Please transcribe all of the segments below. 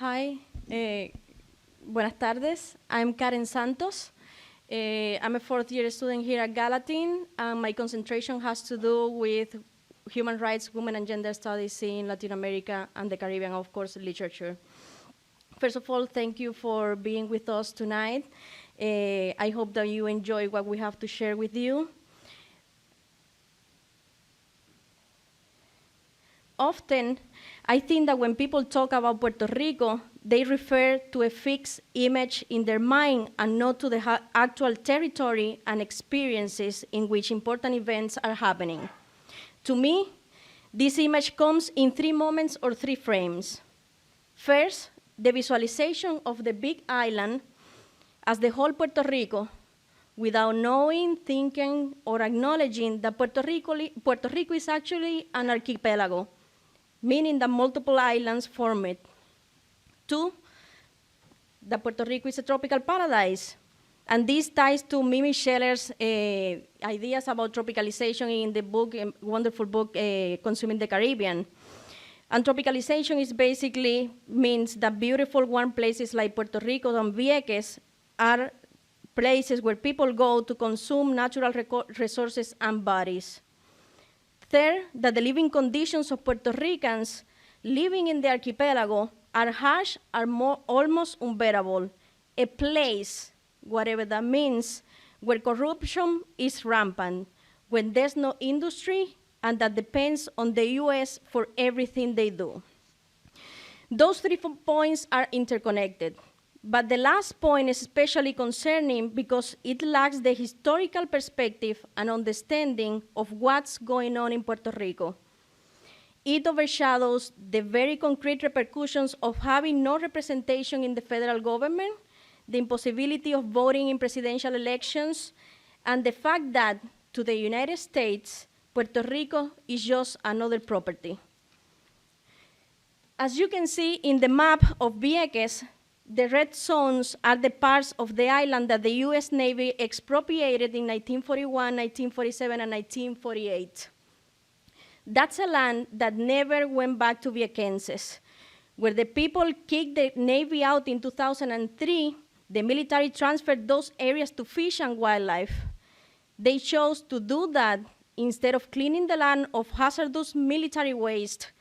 Hi, buenas tardes. I'm Karen Santos. I'm a fourth-year student here at Gallatin, and my concentration has to do with human rights, women and gender studies in Latin America and the Caribbean, of course, literature. First of all, thank you for being with us tonight. I hope that you enjoy what we have to share with you. Often, I think that when people talk about Puerto Rico, they refer to a fixed image in their mind and not to the actual territory and experiences in which important events are happening. To me, this image comes in three moments or three frames. First, the visualization of the big island as the whole Puerto Rico, without knowing, thinking, or acknowledging that Puerto Rico is actually an archipelago, meaning that multiple islands form it. Two, that Puerto Rico is a tropical paradise. And this ties to Mimi Scheller's ideas about tropicalization in the book, wonderful book, Consuming the Caribbean. And tropicalization is basically means that beautiful warm places like Puerto Rico and Vieques are places where people go to consume natural resources and bodies. Third, that the living conditions of Puerto Ricans living in the archipelago are harsh, are almost unbearable. A place, whatever that means, where corruption is rampant, when there's no industry, and that depends on the US for everything they do. Those three points are interconnected. But the last point is especially concerning because it lacks the historical perspective and understanding of what's going on in Puerto Rico. It overshadows the very concrete repercussions of having no representation in the federal government, the impossibility of voting in presidential elections, and the fact that, to the United States, Puerto Rico is just another property. As you can see in the map of Vieques, the red zones are the parts of the island that the US Navy expropriated in 1941, 1947, and 1948. That's a land that never went back to Viequenses. Where the people kicked the Navy out in 2003, the military transferred those areas to fish and wildlife. They chose to do that instead of cleaning the land of hazardous military waste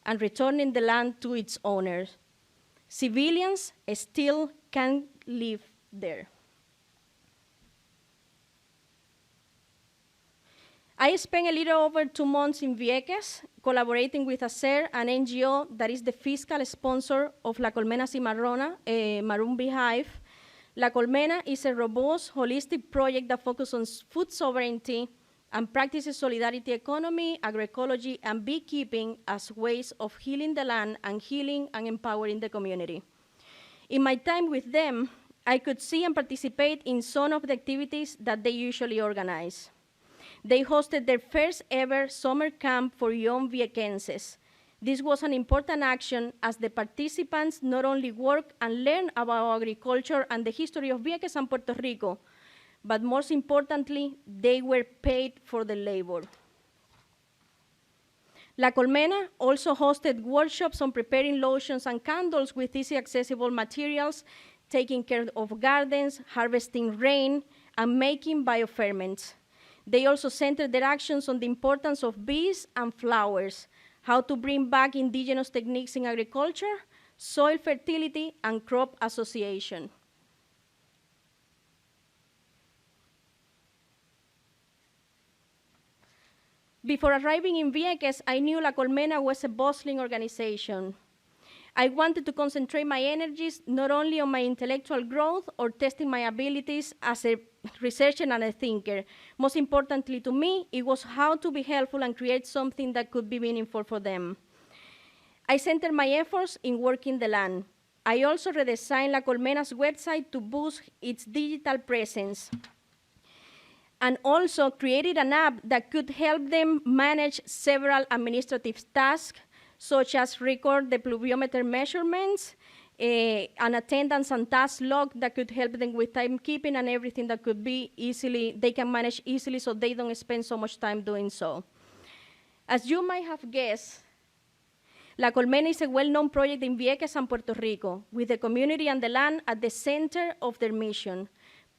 and returning the land to its owners. Civilians still can't live there. I spent a little over 2 months in Vieques, collaborating with ACER, an NGO that is the fiscal sponsor of La Colmena Cimarrona, a maroon beehive. La Colmena is a robust, holistic project that focuses on food sovereignty and practices solidarity economy, agroecology, and beekeeping as ways of healing the land and healing and empowering the community. In my time with them, I could see and participate in some of the activities that they usually organize. They hosted their first ever summer camp for young Viequenses. This was an important action as the participants not only work and learn about agriculture and the history of Vieques and Puerto Rico, but most importantly, they were paid for the labor. La Colmena also hosted workshops on preparing lotions and candles with easy accessible materials, taking care of gardens, harvesting rain, and making bioferments. They also centered their actions on the importance of bees and flowers, how to bring back indigenous techniques in agriculture, soil fertility, and crop association. Before arriving in Vieques, I knew La Colmena was a bustling organization. I wanted to concentrate my energies not only on my intellectual growth or testing my abilities as a researcher and a thinker. Most importantly to me, it was how to be helpful and create something that could be meaningful for them. I centered my efforts in working the land. I also redesigned La Colmena's website to boost its digital presence, and also created an app that could help them manage several administrative tasks, such as record the pluviometer measurements, an attendance and task log that could help them with timekeeping and everything that could be they can manage easily so they don't spend so much time doing so. As you might have guessed, La Colmena is a well-known project in Vieques and Puerto Rico, with the community and the land at the center of their mission.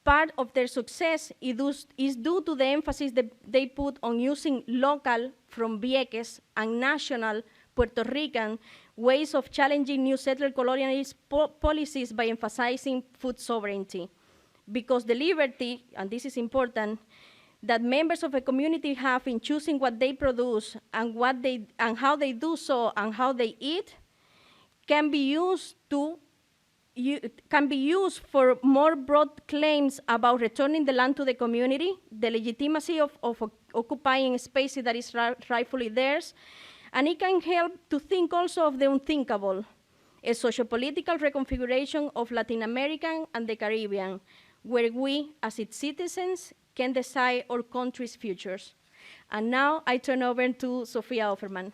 Part of their success is due to the emphasis that they put on using local from Vieques and national Puerto Rican ways of challenging new settler colonialist policies by emphasizing food sovereignty. Because the liberty, and this is important, that members of a community have in choosing what they produce and how they do so and how they eat can be used for more broad claims about returning the land to the community, the legitimacy of occupying spaces that is rightfully theirs, and it can help to think also of the unthinkable, a sociopolitical reconfiguration of Latin America and the Caribbean, where we, as its citizens, can decide our country's futures. And now I turn over to Sofia Offerman.